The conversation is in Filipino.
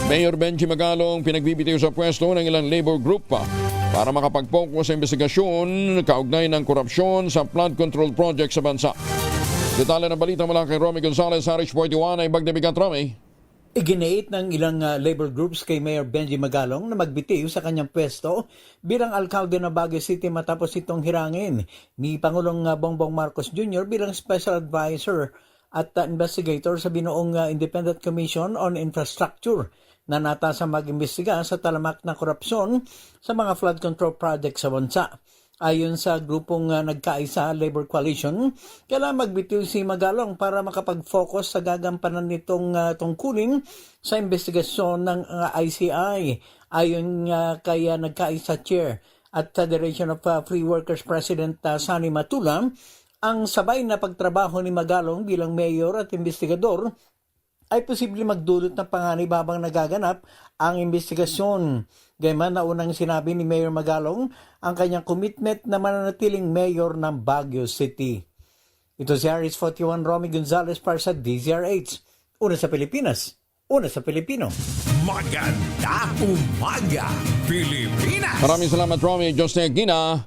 Mayor Benji Magalong pinagbibitiw sa pwesto ng ilang labor group para makapag-focus sa investigasyon kaugnay ng korupsyon sa flood control project sa bansa. Detalye ng balita mula kay Romy Gonzalez, Harish 41 ay bagdabigat. Romy. Iginate ng ilang labor groups kay Mayor Benji Magalong na magbitiw sa kanyang pwesto bilang alkalde ng Baguio City matapos itong hirangin ni Pangulong Bongbong Marcos Jr. bilang special advisor at investigator sa binuong Independent Commission on Infrastructure na natasang mag-imbestiga sa talamak na korupsyon sa mga flood control projects sa bansa. Ayon sa grupong nagkaisa, Labor Coalition, kailangan magbitiw si Magalong para makapag-focus sa gagampanan nitong tungkulin sa investigasyon ng ICI. Ayon kay nagkaisa chair at Federation of Free Workers President Sani Matula, ang sabay na pagtrabaho ni Magalong bilang mayor at investigador ay posible magdulot ng panganib habang nagaganap ang investigasyon. Gayman na unang sinabi ni Mayor Magalong ang kanyang commitment na mananatiling mayor ng Baguio City. Ito si Harris 41, Romy Gonzalez para sa DZRH. Una sa Pilipinas, una sa Pilipino. Maganda umaga, Pilipinas! Maraming salamat, Romy. Diyos na Gina.